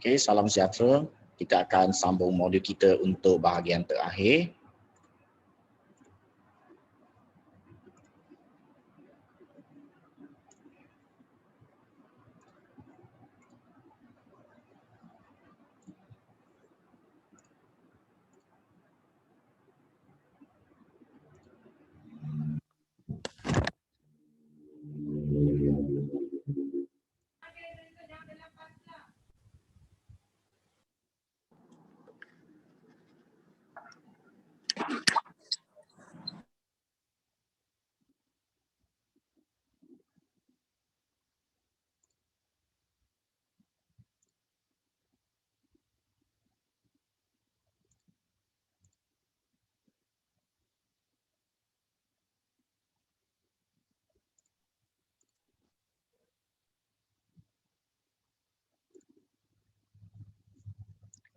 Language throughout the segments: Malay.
Okey, salam sejahtera. Kita akan sambung modul kita untuk bahagian terakhir.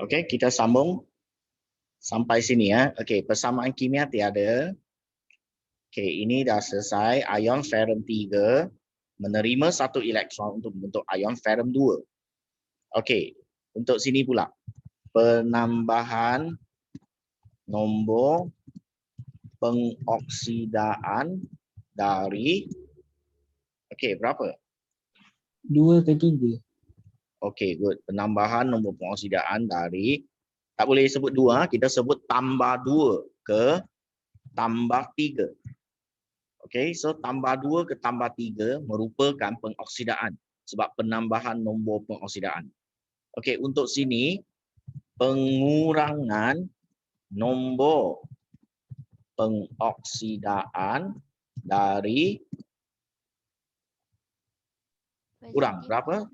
Okey, kita sambung sampai sini ya. Okey, persamaan kimia tiada. Okey, ini dah selesai. Ion ferrum 3 menerima satu elektron untuk membentuk ion ferrum 2. Okey, untuk sini pula. Penambahan nombor pengoksidaan dari berapa? 2 ke 3. Okey, good. Penambahan nombor pengoksidaan dari, tak boleh sebut 2, kita sebut tambah 2 ke tambah 3. Okey, so tambah 2 ke tambah 3 merupakan pengoksidaan sebab penambahan nombor pengoksidaan. Okey, untuk sini pengurangan nombor pengoksidaan dari kurang berapa?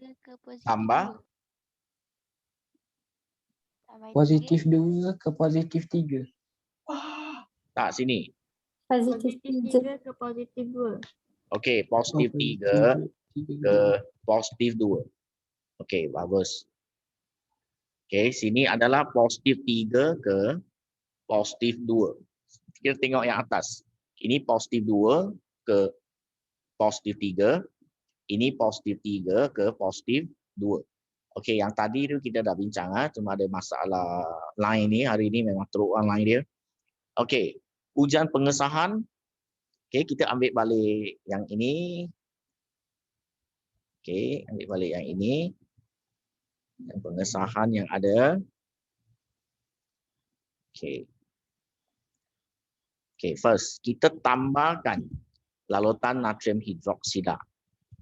Tambah Positif 2 ke positif 3. tak sini. Positif 3 ke positif 2. Okey, positif 3 ke positif 2. Okey, bagus. Okey, sini adalah positif 3 ke positif 2. Kita tengok yang atas. Ini positif 2 ke positif 3. Ini positif 3 ke positif 2. Okey, yang tadi tu kita dah bincang, cuma ada masalah line ni. Hari ni memang teruk line dia. Okey, ujian pengesahan. Okey, kita ambil balik yang ini. Okey, ambil balik yang ini. Yang pengesahan yang ada. Okey. Okey, first kita tambahkan lalutan natrium hidroksida.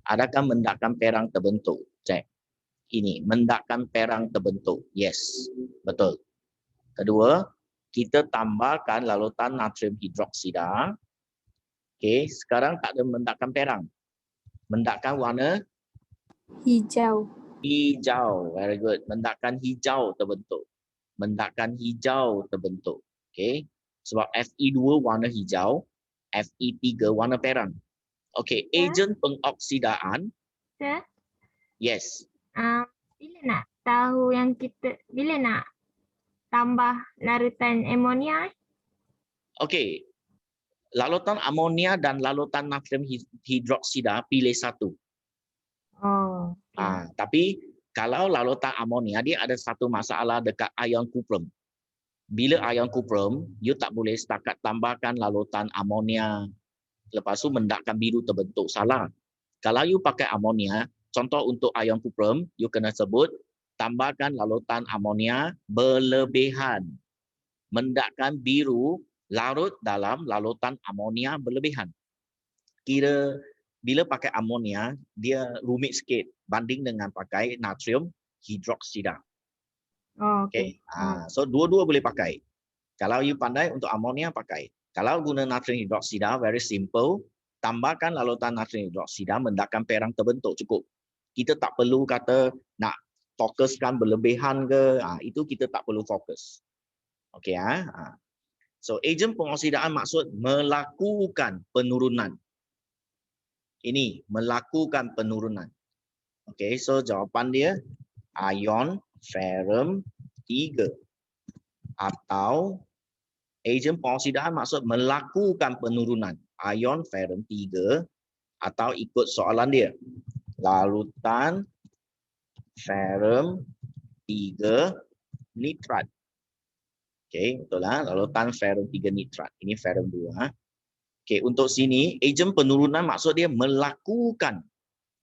Adakah mendakkan perang terbentuk? Cek. Ini, mendakkan perang terbentuk. Yes, betul. Kedua, kita tambahkan lalutan natrium hidroksida. Okey, sekarang tak ada mendakkan perang. Mendakkan warna Hijau. hijau. Very good. Mendakkan hijau terbentuk. Mendakkan hijau terbentuk. Okey. Sebab Fe2 warna hijau, Fe3 warna perang. Okey, ejen pengoksidaan. Sir, Yes. bila nak tahu yang bila nak tambah larutan amonia? Okey. Lalutan amonia dan lalutan natrium hidroksida pilih satu. Oh. Okay. Tapi kalau lalutan amonia dia ada satu masalah dekat ion cuprum. Bila ion cuprum, you tak boleh setakat tambahkan lalutan amonia lepas tu mendakkan biru terbentuk. Salah. Kalau you pakai amonia, contoh untuk ion cuprum, you kena sebut tambahkan lalutan amonia berlebihan. Mendakkan biru larut dalam lalutan amonia berlebihan. Kira bila pakai amonia, dia rumit sikit banding dengan pakai natrium hidroksida. Oh, Okay. So dua-dua boleh pakai. Kalau you pandai untuk amonia, pakai. Kalau guna natrium hidroksida, very simple. Tambahkan lalutan natrium hidroksida, mendakkan perang terbentuk, cukup. Kita tak perlu kata nak fokuskan berlebihan ke, itu kita tak perlu fokus. Okey. So, ejen pengoksidaan maksud melakukan penurunan. Ini, melakukan penurunan. Okey, so jawapan dia, ion ferrum 3. Atau ejen pengoksidaan maksud melakukan penurunan. Ion ferrum 3 atau ikut soalan dia. Larutan ferrum 3 nitrat. Okey, betul lah. Larutan ferrum 3 nitrat. Ini ferrum 2. Okey, untuk sini ejen penurunan maksud dia melakukan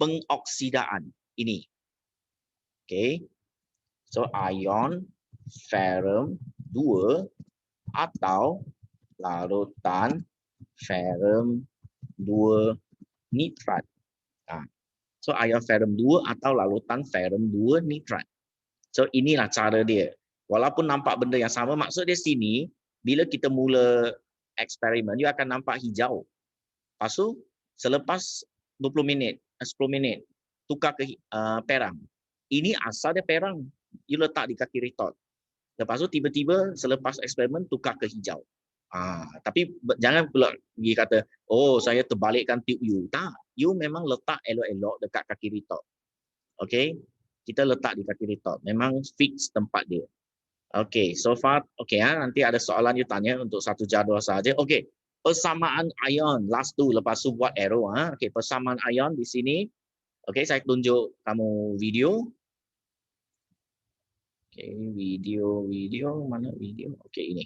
pengoksidaan ini. Okey. So ion ferrum 2 atau larutan ferrum 2 nitrat. So ion ferrum 2 atau larutan ferrum 2 nitrat. So inilah cara dia. Walaupun nampak benda yang sama, maksud dia sini bila kita mula eksperimen, you akan nampak hijau. Lepas tu selepas 20 minit, 10 minit tukar ke perang. Ini asal dia perang. You letak di kaki retort. Lepas tu tiba-tiba selepas eksperimen tukar ke hijau. Tapi jangan pula pergi kata, oh saya terbalikkan tube you. Tak, you memang letak elok-elok dekat kaki retort. Okay, kita letak di kaki retort. Memang fix tempat dia. Okay, so far, okay, nanti ada soalan you tanya untuk satu jadual saja. Okay, persamaan ion, last tu, lepas tu buat arrow. Okay, persamaan ion di sini. Okay, saya tunjuk kamu video. Okay, video, mana video? Okay, ini.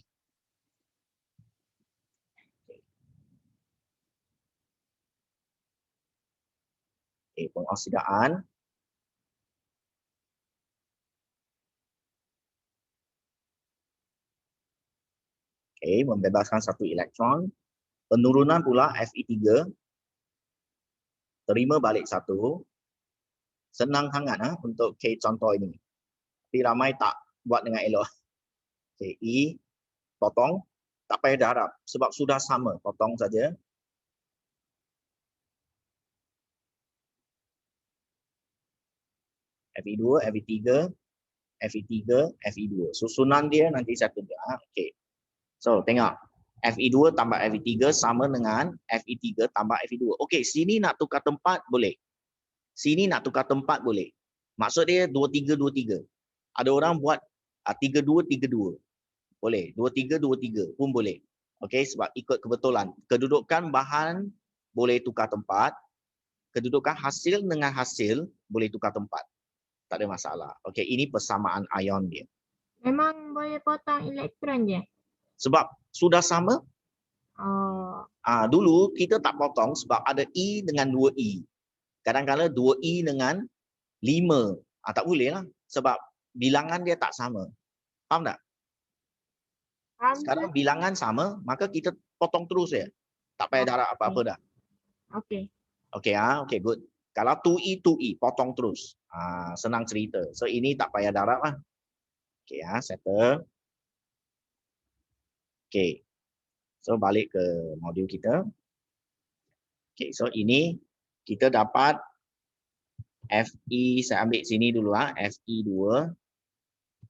Okay, pengoksidaan. Okay, membebaskan satu elektron. Penurunan pula Fe3. Terima balik satu. Senang sangat untuk K contoh ini. Tapi ramai tak buat dengan elok. Okay, E, potong. Tak payah darab sebab sudah sama. Potong saja. Fe2, Fe3, Fe3, Fe2. Susunan dia nanti saya tunjuk. Okay. So, tengok. Fe2 tambah Fe3 sama dengan Fe3 tambah Fe2. Okey, sini nak tukar tempat boleh. Sini nak tukar tempat boleh. Maksud dia 2323. Ada orang buat 3232. Boleh. 2323 pun boleh. Okey, sebab ikut kebetulan. Kedudukan bahan boleh tukar tempat. Kedudukan hasil dengan hasil boleh tukar tempat. Tak ada masalah. Okey, ini persamaan ion dia. Memang boleh potong elektron je? Sebab sudah sama. Oh. Dulu kita tak potong sebab ada E dengan 2E. Kadang-kadang 2E dengan 5. Tak boleh lah. Sebab bilangan dia tak sama. Faham tak? Sekarang bilangan sama, maka kita potong terus je. Tak payah darab apa-apa dah. Okey. Okey, okey, good. Kalau 2E, 2E, potong terus. Senang cerita. So ini tak payah darab lah. Okey, settle. Okey. So balik ke modul kita. Okey, so ini kita dapat Fe, saya ambil sini dulu Fe2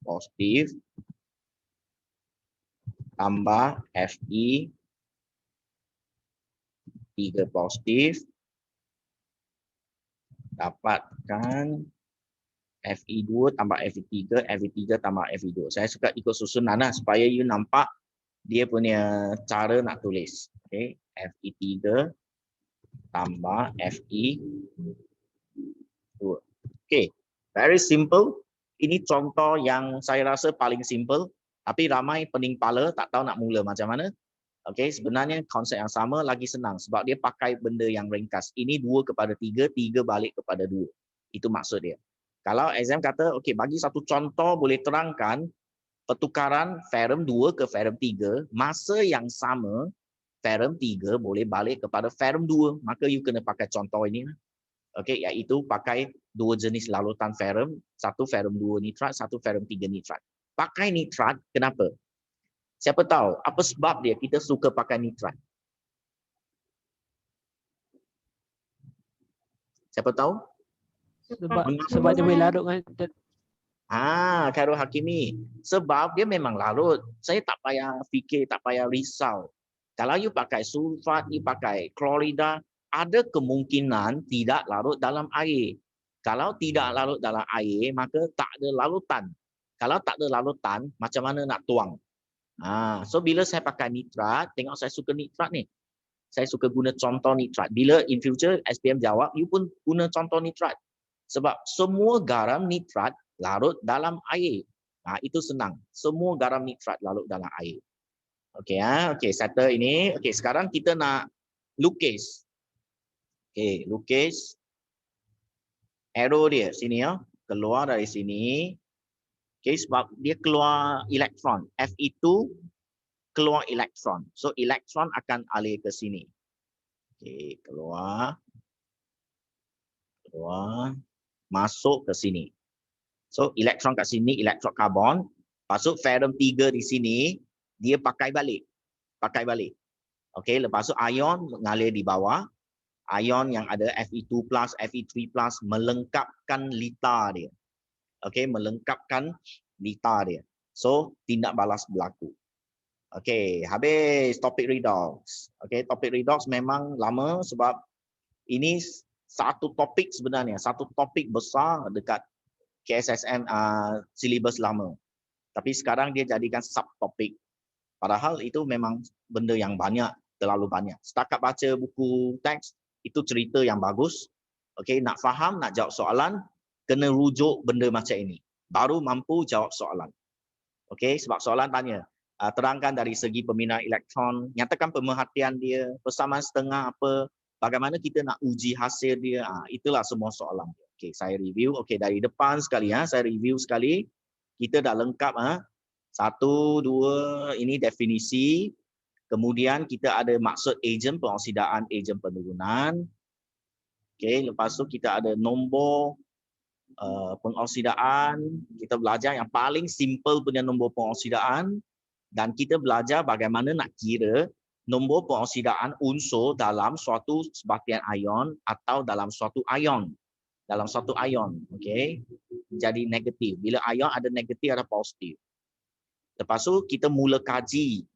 positif tambah Fe3 positif dapatkan Fe2 tambah Fe3, Fe3 tambah Fe2. Saya suka ikut susunan supaya you nampak dia punya cara nak tulis. Okay, Fe3 tambah Fe2. Okay, very simple. Ini contoh yang saya rasa paling simple. Tapi ramai pening kepala tak tahu nak mula macam mana. Okay, sebenarnya konsep yang sama lagi senang. Sebab dia pakai benda yang ringkas. Ini 2/3, 3 balik kepada 2. Itu maksud dia. Kalau exam kata, okay, bagi satu contoh boleh terangkan pertukaran ferrum 2 ke ferrum 3, masa yang sama, ferrum 3 boleh balik kepada ferrum 2. Maka you kena pakai contoh ini. Okay, iaitu pakai 2 jenis larutan ferrum, satu ferrum 2 nitrat, satu ferrum 3 nitrat. Pakai nitrat, kenapa? Siapa tahu apa sebab dia kita suka pakai nitrat? Siapa tahu? Sebab dia boleh larut kan. Khairul Hakimi. Sebab dia memang larut. Saya tak payah fikir, tak payah risau. Kalau you pakai sulfat, you pakai klorida, ada kemungkinan tidak larut dalam air. Kalau tidak larut dalam air, maka tak ada larutan. Kalau tak ada larutan, macam mana nak tuang? So bila saya pakai nitrat, tengok saya suka nitrat ni. Saya suka guna contoh nitrat. Bila in future SPM jawab, you pun guna contoh nitrat. Sebab semua garam nitrat larut dalam air. Itu senang. Semua garam nitrat larut dalam air. Okey okey, settle ini. Okey, sekarang kita nak lukis. Okey, lukis arrow dia sini ya. Keluar dari sini. Okey, sebab dia keluar elektron. Fe2 keluar elektron. So elektron akan alih ke sini. Okey, keluar. Masuk ke sini. So elektron kat sini, elektron karbon. Masuk ferrum 3 di sini, dia pakai balik. Okey, lepas tu ion mengalir di bawah. Ion yang ada Fe2+, Fe3+ melengkapkan litar dia. Okey, melengkapkan litar dia. So tindak balas berlaku. Okey, habis topik redox. Okey, topik redox memang lama sebab ini satu topik sebenarnya, satu topik besar dekat KSSM silibus lama. Tapi sekarang dia jadikan subtopik. Padahal itu memang benda yang banyak, terlalu banyak. Setakat baca buku teks, itu cerita yang bagus. Okey, nak faham, nak jawab soalan, kena rujuk benda macam ini. Baru mampu jawab soalan. Okey, sebab soalan tanya, terangkan dari segi pemindahan elektron, nyatakan pemerhatian dia, persamaan setengah apa, bagaimana kita nak uji hasil dia, itulah semua soalan. Okey, saya review. Okey, dari depan sekali saya review sekali. Kita dah lengkap 1, 2 ini definisi. Kemudian kita ada maksud ejen pengoksidaan, ejen penurunan. Okey, lepas tu kita ada nombor pengoksidaan. Kita belajar yang paling simple punya nombor pengoksidaan dan kita belajar bagaimana nak kira nombor pengoksidaan unsur dalam suatu sebatian ion atau dalam suatu ion. Okey. Jadi negatif. Bila ion ada negatif ada positif. Lepas tu kita mula kaji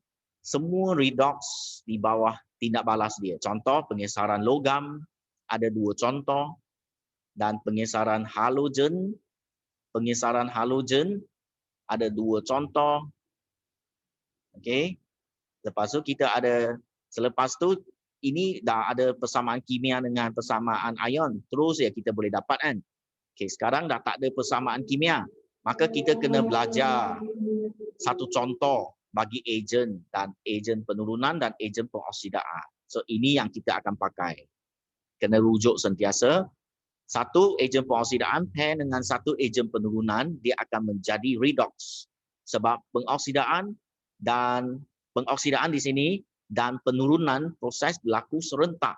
semua redox di bawah tindak balas dia. Contoh pengesaran logam ada 2 contoh dan pengesaran halogen ada 2 contoh. Okey. Lepas tu kita ada selepas tu ini dah ada persamaan kimia dengan persamaan ion. Terus ya kita boleh dapat kan. Okey, sekarang dah tak ada persamaan kimia. Maka kita kena belajar satu contoh bagi ejen dan ejen penurunan dan ejen pengoksidaan. So ini yang kita akan pakai. Kena rujuk sentiasa. Satu ejen pengoksidaan pair dengan satu ejen penurunan, dia akan menjadi redox. Sebab pengoksidaan di sini dan penurunan proses berlaku serentak.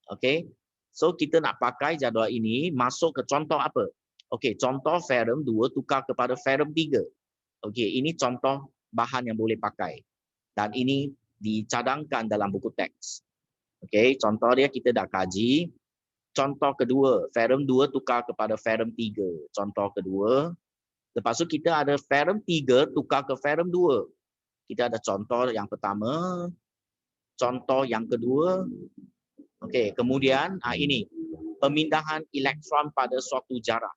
Okey. So kita nak pakai jadual ini masuk ke contoh apa? Okey, contoh ferrum 2 tukar kepada ferrum 3. Okey, ini contoh bahan yang boleh pakai. Dan ini dicadangkan dalam buku teks. Okey, contoh dia kita dah kaji. Contoh kedua, ferrum 2 tukar kepada ferrum 3. Contoh kedua. Lepas tu kita ada ferrum 3 tukar ke ferrum 2. Kita ada contoh yang pertama, contoh yang kedua. Okey, kemudian ini pemindahan elektron pada suatu jarak.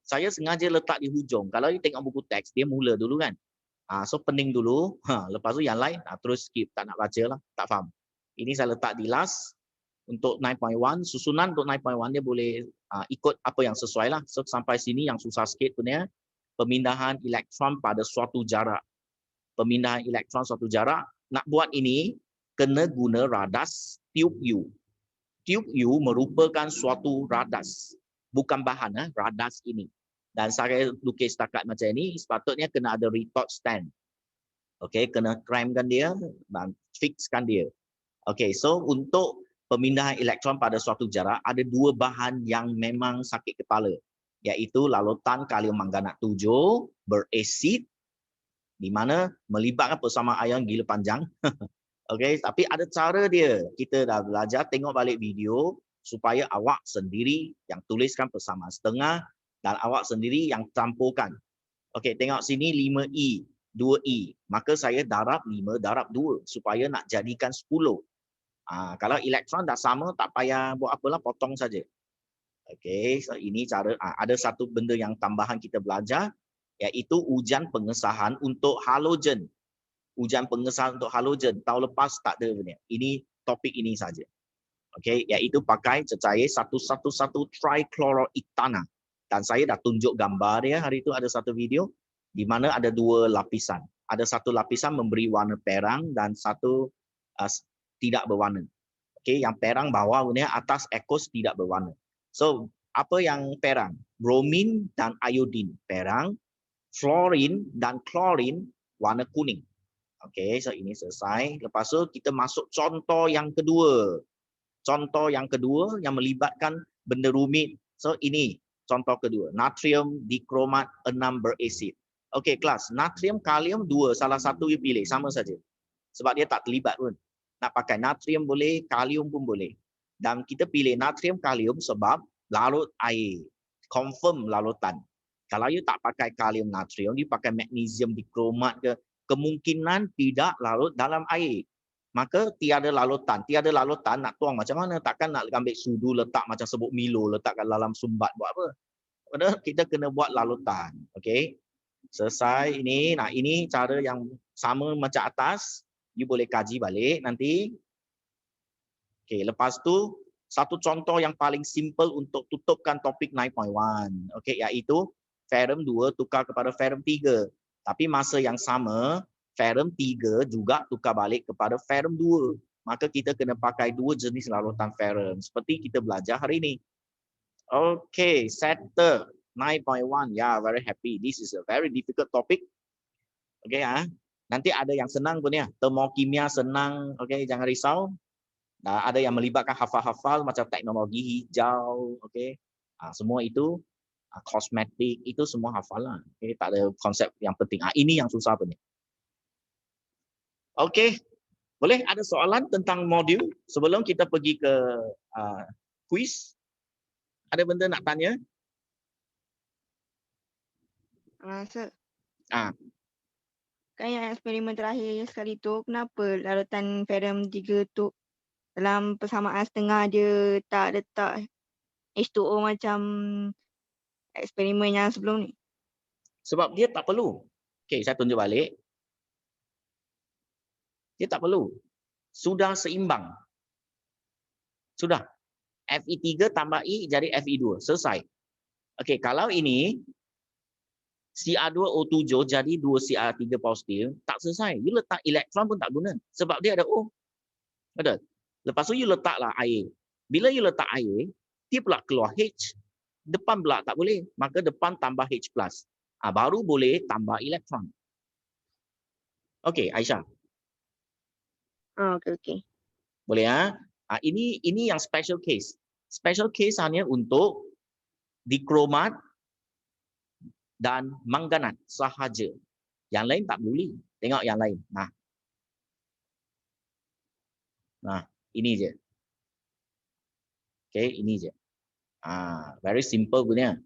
Saya sengaja letak di hujung. Kalau you tengok buku teks, dia mula dulu kan. So pening dulu, lepas tu yang lain terus skip, tak nak baca lah, tak faham. Ini saya letak di last untuk 9.1, susunan untuk 9.1 dia boleh ikut apa yang sesuai lah. So sampai sini yang susah sikit punya, pemindahan elektron pada suatu jarak. Pemindahan elektron suatu jarak, nak buat ini kena guna radas tube U. Tube U merupakan suatu radas, bukan bahan radas ini. Dan saya lukis setakat macam ini, sepatutnya kena ada retort stand. Okey, kena crampkan dia dan fixkan dia. Okey, so untuk pemindahan elektron pada suatu jarak ada 2 bahan yang memang sakit kepala, iaitu larutan kalium manganat 7 berasid di mana melibatkan persamaan ion gila panjang. Okey, tapi ada cara dia. Kita dah belajar, tengok balik video supaya awak sendiri yang tuliskan persamaan setengah dan awak sendiri yang campurkan. Okey, tengok sini 5E, 2E. Maka saya darab 5 darab 2 supaya nak jadikan 10. Kalau elektron dah sama tak payah buat apalah, potong saja. Okey, so ini cara. Ada satu benda yang tambahan kita belajar, iaitu ujian pengesahan untuk halogen. Ujian pengesahan untuk halogen tahun lepas tak ada punya. Ini topik ini saja. Okey, iaitu pakai cecair 111 trichloroetana Dan saya dah tunjuk gambar dia hari itu, ada satu video di mana ada dua lapisan. Ada satu lapisan memberi warna perang dan satu tidak berwarna. Okey, yang perang bawah ni, atas aqueous tidak berwarna. So, apa yang perang? Bromin dan iodine perang, fluorine dan chlorine warna kuning. Okey, so ini selesai. Lepas tu kita masuk contoh yang kedua. Contoh yang kedua yang melibatkan benda rumit. So ini contoh kedua. Natrium dikromat 6 berasid. Okey, kelas. Natrium, kalium 2, salah satu you pilih, sama saja. Sebab dia tak terlibat pun. Nak pakai natrium boleh, kalium pun boleh. Dan kita pilih natrium, kalium sebab larut air. Confirm larutan. Kalau you tak pakai kalium natrium, you pakai magnesium dikromat ke, kemungkinan tidak larut dalam air. Maka tiada larutan. Tiada larutan nak tuang macam mana? Takkan nak ambil sudu letak macam sebut Milo, letakkan dalam sumbat buat apa? Padahal kita kena buat larutan. Okey. Selesai ini. Nah, ini cara yang sama macam atas. You boleh kaji balik nanti. Okey, lepas tu satu contoh yang paling simple untuk tutupkan topik 9.1. Okey, iaitu ferrum 2 tukar kepada ferrum 3. Tapi masa yang sama, ferrum 3 juga tukar balik kepada ferrum 2. Maka kita kena pakai dua jenis larutan ferrum seperti kita belajar hari ini. Okey, settle 9.1. Yeah, very happy. This is a very difficult topic. Okey, nanti ada yang senang pun ya. Termokimia senang. Okey, jangan risau. Ada yang melibatkan hafal-hafal macam teknologi hijau. Okey. Semua itu kosmetik itu semua hafalan. Okey, tak ada konsep yang penting. Ini yang susah punya. Okey. Boleh ada soalan tentang modul sebelum kita pergi ke quiz? Ada benda nak tanya? Sir. Ah. Kan yang eksperimen terakhir sekali tu, kenapa larutan ferrum 3 tu dalam persamaan setengah dia tak letak H2O macam eksperimen yang sebelum ni? Sebab dia tak perlu. Okey, saya tunjuk balik. Dia tak perlu. Sudah seimbang. Sudah. Fe3 tambah E jadi Fe2. Selesai. Okey, kalau ini Cr2O7 jadi 2 Cr3 positif, tak selesai. You letak elektron pun tak guna. Sebab dia ada O. Betul? Lepas tu you letaklah air. Bila you letak air, dia pula keluar H. Depan pula tak boleh. Maka depan tambah H+. Baru boleh tambah elektron. Okey, Aisyah. Okey. Boleh ini yang special case. Special case hanya untuk dikromat dan manganat sahaja. Yang lain tak boleh. Tengok yang lain. Nah, ini je. Okey, ini je. Very simple punya.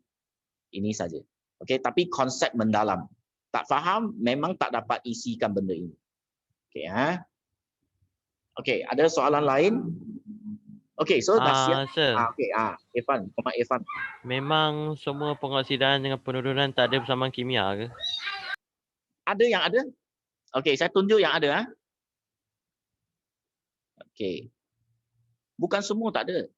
Ini saja. Okey, tapi konsep mendalam. Tak faham, memang tak dapat isikan benda ini. Okey, Okey, ada soalan lain? Okey, so dah siap. Sir. Okey, Irfan, Muhammad Irfan. Memang semua pengoksidan dengan penurunan tak ada persamaan kimia ke? Ada yang ada. Okey, saya tunjuk yang ada. Okey. Bukan semua tak ada.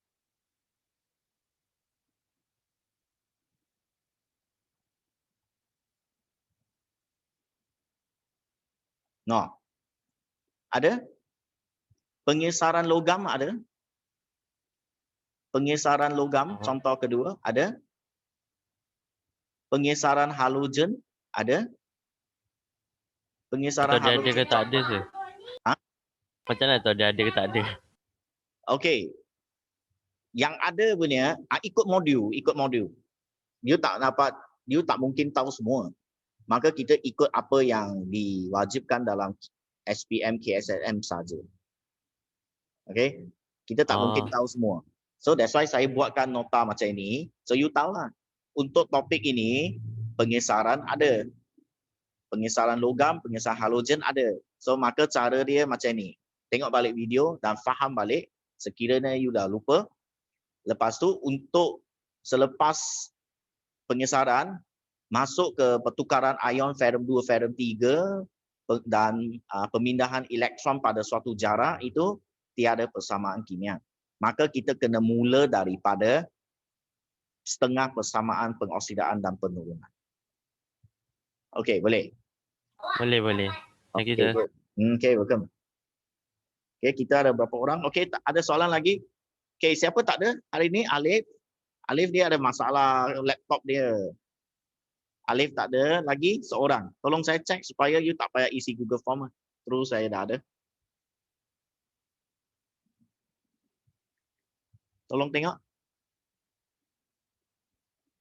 No. Ada? Pengesaran logam ada? Pengesaran logam contoh kedua ada? Pengesaran halogen ada? Pengesaran Atau dia ada halogen ke tak ada sir? Macam mana tahu dia ada ke tak ada? Okey. Yang ada punya ikut modul. Dia tak mungkin tahu semua. Maka kita ikut apa yang diwajibkan dalam SPM KSLM saja. Okey. Kita tak mungkin tahu semua. So that's why saya buatkan nota macam ini. So you tahulah. Untuk topik ini pengesaran ada. Pengesaran logam, pengesaran halogen ada. So maka cara dia macam ni. Tengok balik video dan faham balik. Sekiranya you dah lupa. Lepas tu untuk selepas pengesaran masuk ke pertukaran ion ferrum 2, ferrum 3 dan pemindahan elektron pada suatu jarak itu tiada persamaan kimia. Maka kita kena mula daripada setengah persamaan pengoksidaan dan penurunan. Okey, boleh? Boleh. Thank you, sir. Good. Okay, welcome. Okay, kita ada berapa orang? Okay, ada soalan lagi? Okay, siapa tak ada hari ini? Alif. Alif dia ada masalah laptop dia. Alif tak ada lagi seorang. Tolong saya cek supaya you tak payah isi Google Form. Terus saya dah ada. Tolong tengok.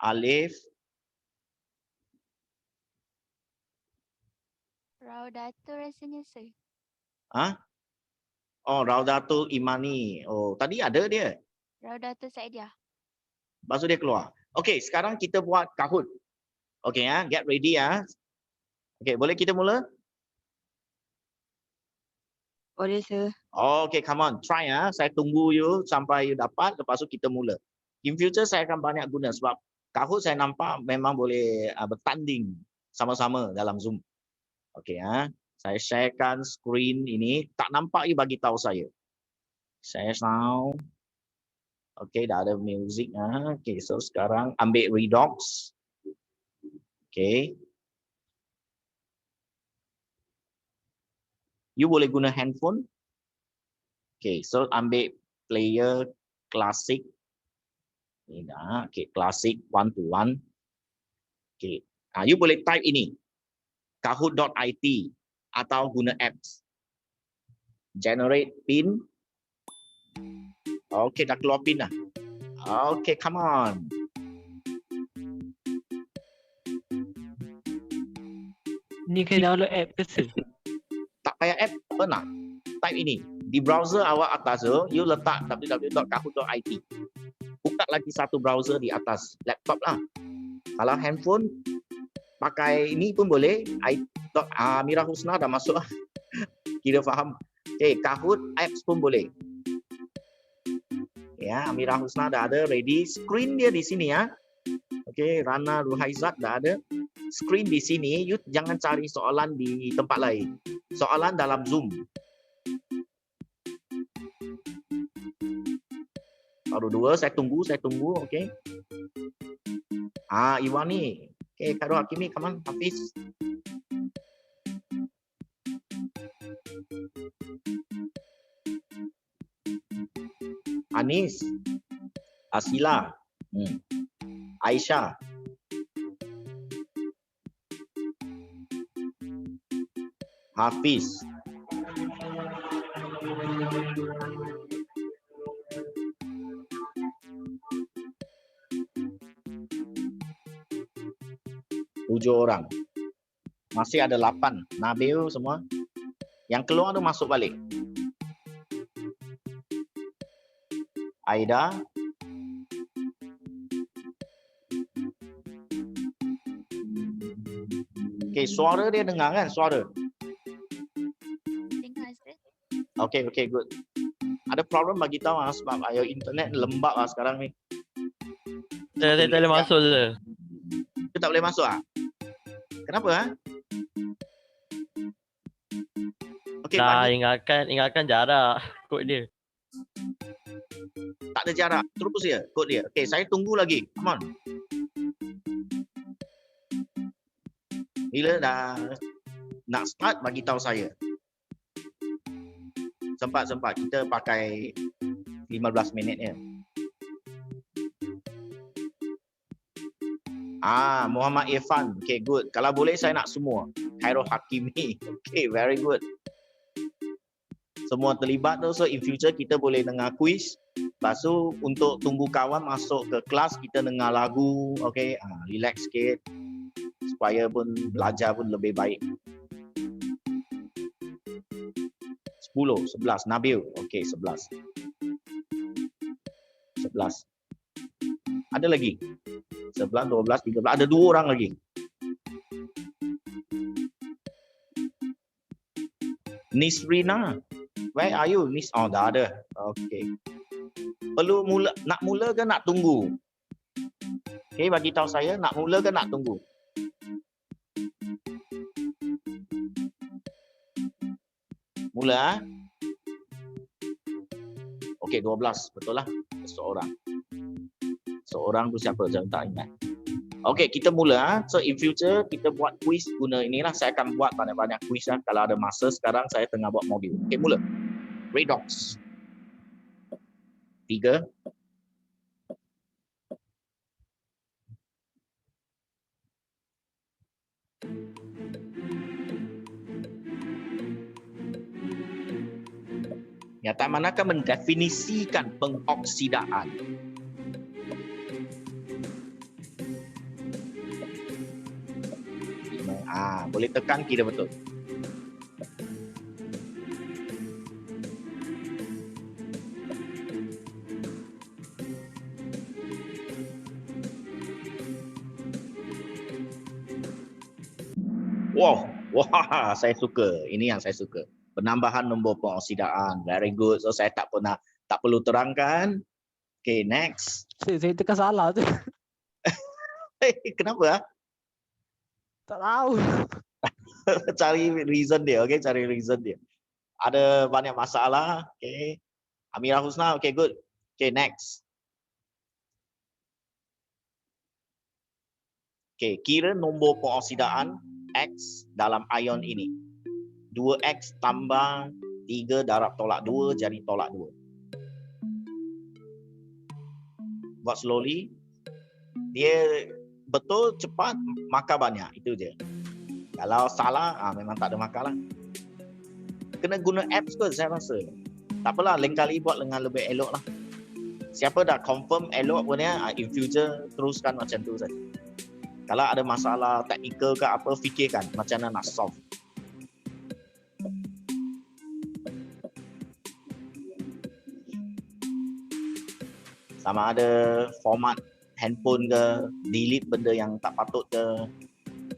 Alif. Raudatul rasanya, sir. Ah? Oh, Raudatul Imani. Oh, tadi ada dia. Raudatul Saidiah. Lepas tu dia keluar. Okey, sekarang kita buat Kahoot. Okey ya, get ready ya. Okey, boleh kita mula? Boleh, sir. Okey, come on, try ya. Saya tunggu you sampai you dapat, lepas tu kita mula. In future saya akan banyak guna sebab Kahoot saya nampak memang boleh bertanding sama-sama dalam Zoom. Okey ya. Saya sharekan screen ini. Tak nampak you bagi tahu saya. Share now. Okey, dah ada music. Okey, so sekarang ambil Redox. Okey. You boleh guna handphone. Okey, so ambil player classic. Ini dah. Okey, classic 1-to-1. Okey. You boleh type ini. Kahoot.it atau guna apps. Generate pin. Okey, dah keluar pin dah. Okey, come on. Ni kena download app ke sir? Tak payah app, pernah. Type ini. Di browser awak atas tu, you letak www.kahoot.it. Buka lagi satu browser di atas laptop lah. Kalau handphone, pakai ini pun boleh. Amira Husna dah masuk. Kira faham. Okay, Kahoot apps pun boleh. Ya, Amira Husna dah ada ready. Screen dia di sini ya. Okay, Rana Ruhaizat dah ada. Screen di sini, you jangan cari soalan di tempat lain. Soalan dalam Zoom. Baru dua, saya tunggu, okay. Iwan ni. Okay, Khairul Hakimi, come on, Hafiz. Anis. Asila. Aisyah. Hafiz. Tujuh orang. Masih ada 8. Nabil semua. Yang keluar tu masuk balik. Aida. Okay, suara dia dengar kan? Suara. Dengar, sir. Okay, good. Ada problem bagi tahu sebab ayo internet lembab sekarang ni. Saya tak boleh masuk, sir. You tak boleh masuk Kenapa Okay, Dah ingatkan jarak kod dia. tak ada jarak. Terus dia kod dia. Okay, saya tunggu lagi. Come on. Bila dah nak start bagi tahu saya. Sempat kita pakai 15 minit ya. Muhammad Irfan. Okay, good. Kalau boleh saya nak semua. Khairul Hakimi. Okay, very good. Semua terlibat tu, so in future kita boleh dengar quiz. Lepas tu untuk tunggu kawan masuk ke kelas, kita dengar lagu. Okay, relax sikit. Supaya pun belajar pun lebih baik. 10, 11. Nabil. Okay, 11. 11. Ada lagi? 11, 12, 13. Ada 2 orang lagi. Nisrina. Where are you? Dah ada. Okay. Perlu nak mula ke nak tunggu? Okay, bagi tahu saya nak mula ke nak tunggu? Mula. Okay, 12. Betul lah. Seorang. Seorang tu siapa? Saya tak ingat. Okey, kita mula. So in future kita buat quiz guna inilah. Saya akan buat banyak-banyak quiz lah. Kalau ada masa sekarang saya tengah buat modul. Okey, mula. Redox. 3. Nyata manakah mendefinisikan pengoksidaan? Boleh tekan kira betul. Wow, wah, saya suka. Ini yang saya suka. Penambahan nombor pengoksidaan. Very good. So saya tak perlu terangkan. Okay, next. Saya tekan salah tu. Kenapa? Tak tahu. Cari reason dia, okay? Cari reason dia. Ada banyak masalah, okay? Amirah Husna, okay, good. Okay, next. Okay, kira nombor pengoksidaan X dalam ion ini. 2X tambah 3 darab tolak 2 jadi tolak 2. Buat slowly. Dia betul, cepat, maka banyak. Itu je. Kalau salah, memang tak ada makalah. Kena guna apps kot saya rasa. Tak apalah, lain kali buat dengan lebih elok lah. Siapa dah confirm elok punya, in future teruskan macam tu saja. Kalau ada masalah teknikal ke apa, fikirkan macam mana nak solve. Sama ada format handphone ke, delete benda yang tak patut ke,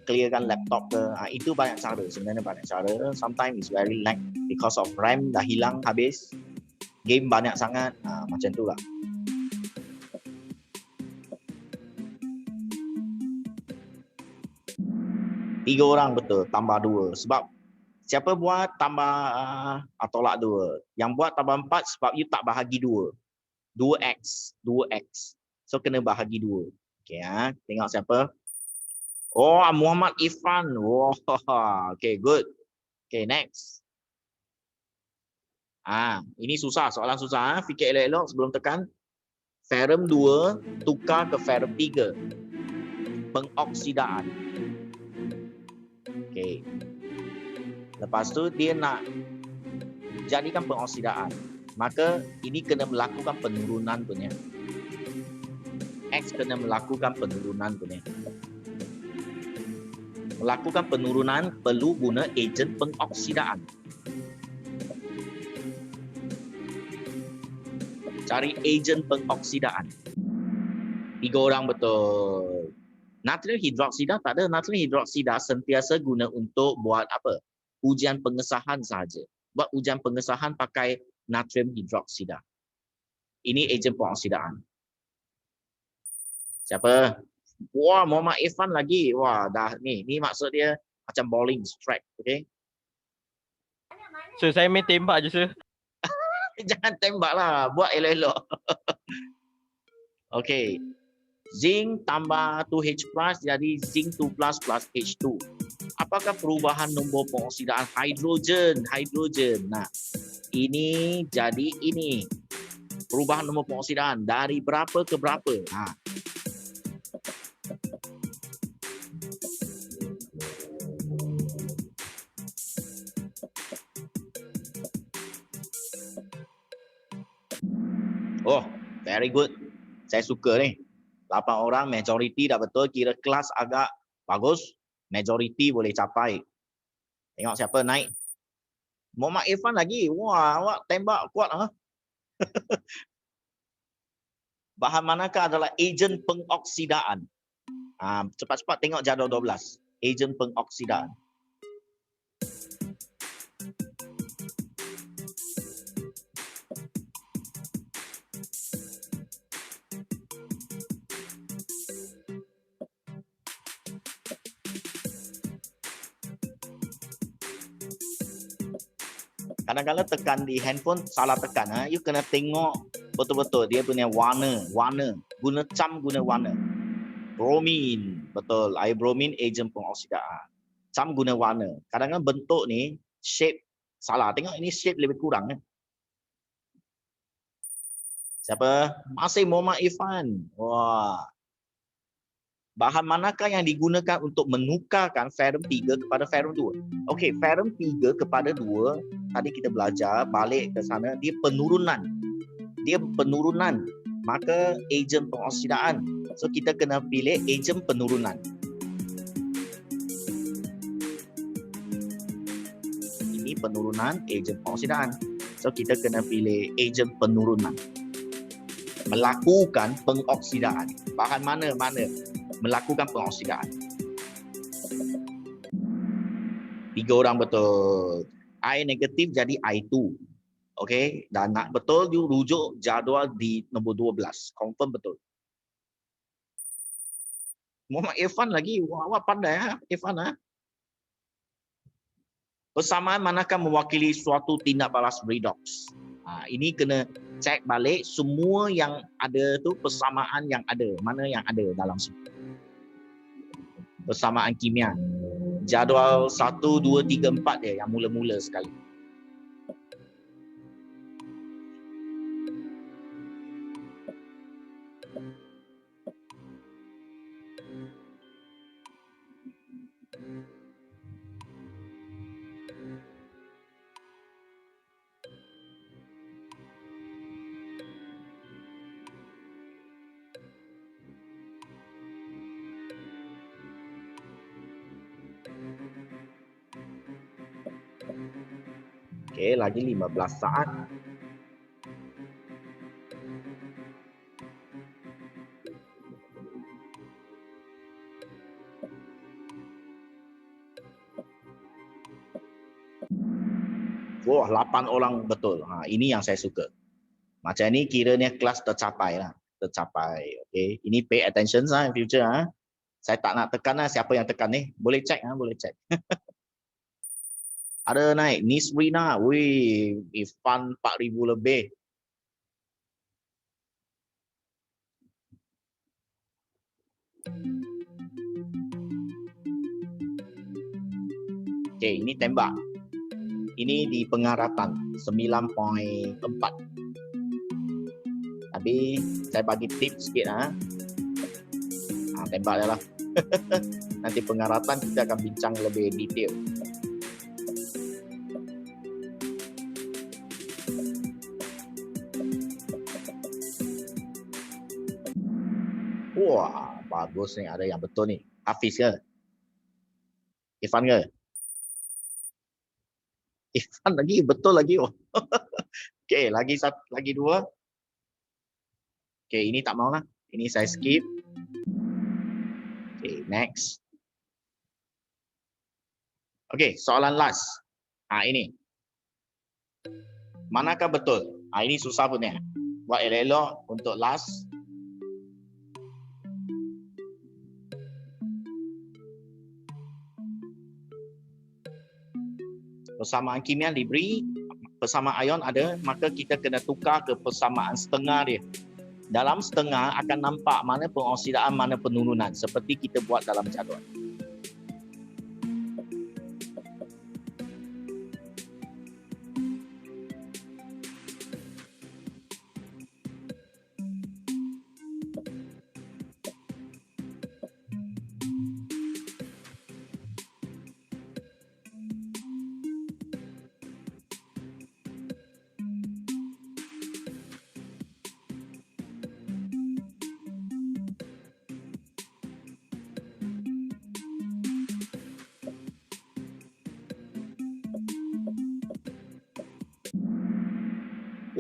clearkan laptop ke, itu banyak cara, sebenarnya banyak cara. Sometimes it's very lag because of RAM dah hilang habis, game banyak sangat, macam tu lah. Tiga orang betul, tambah 2. Sebab siapa buat tambah tolak 2? Yang buat tambah 4 sebab you tak bahagi 2. 2x. So kena bahagi 2. Okay, tengok siapa. Oh, Muhammad Irfan. Wow. Okay, good. Okay, next. Ini susah, soalan susah. Fikir elok-elok sebelum tekan. Ferrum 2 tukar ke ferrum 3. Pengoksidaan. Okay. Lepas tu dia nak jadikan pengoksidaan. Maka ini kena melakukan penurunan punya. X kena melakukan penurunan punya. Melakukan penurunan perlu guna ejen pengoksidaan. Cari ejen pengoksidaan. 3 orang betul. Natrium hidroksida tak ada. Natrium hidroksida sentiasa guna untuk buat apa? Ujian pengesahan sahaja. Buat ujian pengesahan pakai natrium hidroksida. Ini ejen pengoksidaan. Siapa? Wah, Muhammad Irfan lagi. Wah, dah ni maksud dia macam bowling strike, okey? So saya main tembak je sir. Jangan tembaklah, buat elok-elok. Okey. Zinc tambah 2H+ jadi zinc 2+ plus H2. Apakah perubahan nombor pengoksidaan hidrogen? Nah, ini jadi ini. Perubahan nombor pengoksidaan dari berapa ke berapa? Oh, very good. Saya suka ni. 8 orang, majority dah betul. Kira kelas agak bagus. Majority boleh capai. Tengok siapa naik. Muhammad Irfan lagi. Wah, awak tembak kuat. Bahan manakah adalah ejen pengoksidaan? Cepat-cepat tengok jadual 12. Ejen pengoksidaan. Kadang-kadang tekan di handphone salah tekan. You kena tengok betul-betul dia punya warna. Guna cam, guna warna. Bromin, betul. Air bromin ejen pengoksidaan. Cam guna warna. Kadang-kadang bentuk ni shape salah. Tengok ini shape lebih kurang kan. Siapa? Masih Muhammad Irfan. Wah. Bahan manakah yang digunakan untuk menukarkan ferrum 3 kepada ferrum 2? Okey, ferrum 3 kepada 2 tadi kita belajar balik ke sana dia penurunan. Dia penurunan. Maka ejen pengoksidaan. So kita kena pilih ejen penurunan. Ini penurunan ejen pengoksidaan. So kita kena pilih ejen penurunan. Melakukan pengoksidaan. Bahan mana melakukan pengoksidaan. 3 orang betul. I negatif jadi I2. Okey, dan nak betul you rujuk jadual di nombor 12. Confirm betul. Muhammad Irfan lagi. Wah, awak pandai Irfan Persamaan manakah mewakili suatu tindak balas redox? Ini kena cek balik semua yang ada tu persamaan yang ada. Mana yang ada dalam situ. Persamaan kimia. Jadual 1, 2, 3, 4 dia yang mula-mula sekali. Okey, lagi 15 saat. Wah, 8 orang betul. Ini yang saya suka. Macam ni kiranya kelas tercapai lah. Tercapai. Okey, ini pay attention in future Saya tak nak tekan siapa yang tekan ni. Boleh cek boleh cek. Ada naik Nisrina, wih, Irfan 4,000 lebih. Okey, ini tembak. Ini di pengaratan 9.4. Tapi saya bagi tips sikit tembak dia lah. Nanti pengaratan kita akan bincang lebih detail. Wah, bagus ni. Ada yang betul ni. Hafiz ke? Irfan ke? Irfan lagi, betul lagi. Okey, lagi 2. Okey, ini tak mau lah. Ini saya skip. Okey, next. Okey, soalan last. Ini. Manakah betul? Ini susah pun Buat elok-elok untuk last. Persamaan kimia diberi, persamaan ion ada, maka kita kena tukar ke persamaan setengah dia. Dalam setengah akan nampak mana pengoksidaan, mana penurunan seperti kita buat dalam jadual.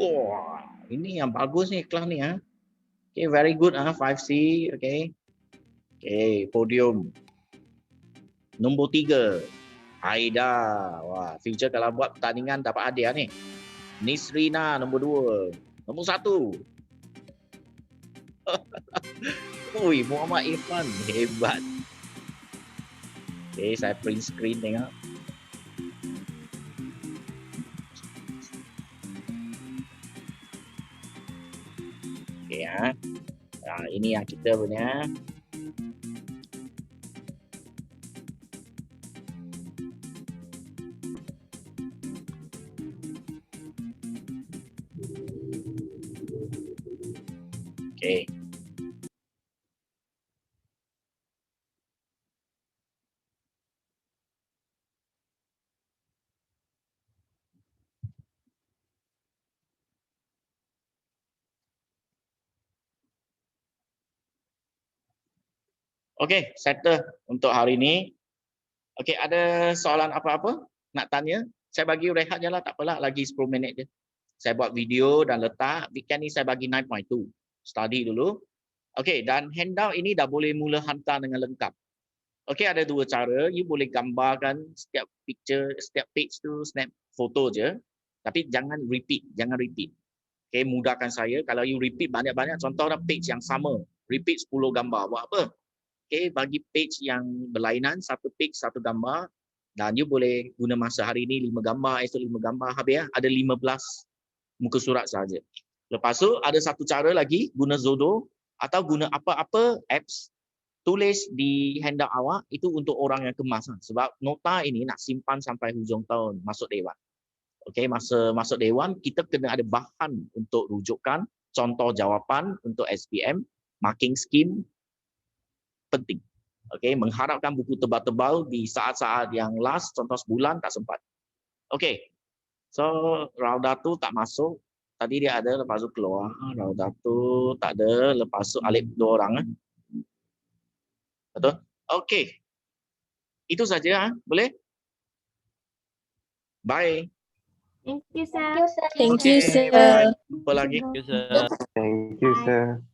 Wah, ini yang bagus ni kelas ni Okay, very good 5C, okay. Okay, podium. Nombor 3, Aida. Wah, future kalau buat pertandingan dapat hadiah ni. Nisrina nombor 2. Nombor 1. Ui, Muhammad Irfan hebat. Okay, saya print screen tengok. Okay Ini yang kita punya. Okey. Okey, settle untuk hari ini. Okey, ada soalan apa-apa nak tanya? Saya bagi rehat je lah, tak apalah, lagi 10 minit je. Saya buat video dan letak. Weekend ni saya bagi 9.2. Study dulu. Okey, dan handout ini dah boleh mula hantar dengan lengkap. Okey, ada dua cara. You boleh gambarkan setiap picture, setiap page tu snap foto je. Tapi jangan repeat. Okey, mudahkan saya. Kalau you repeat banyak-banyak, contoh dah page yang sama. Repeat 10 gambar. Buat apa? Okey, bagi page yang berlainan, satu page, satu gambar. Dan you boleh guna masa hari ini 5 gambar, esok 5 gambar. Habis ya, ada 15 muka surat saja. Lepas tu, ada satu cara lagi, guna Zodo atau guna apa-apa apps, tulis di handout awak, itu untuk orang yang kemas. Sebab nota ini nak simpan sampai hujung tahun, masuk dewan. Okey, masa masuk dewan, kita kena ada bahan untuk rujukan, contoh jawapan untuk SPM, marking scheme, penting. Okey, mengharapkan buku tebal-tebal di saat-saat yang last, contoh sebulan tak sempat. Okey. So, Raudatu tak masuk. Tadi dia ada, lepas tu keluar. Raudatu tak ada, lepas tu Alif 2 orang. Betul? Okey. Itu saja, boleh? Bye. Thank you, sir. Thank you, sir. Thank you, Okey, sir. bye. Jumpa lagi. Thank you, sir. Thank you, sir.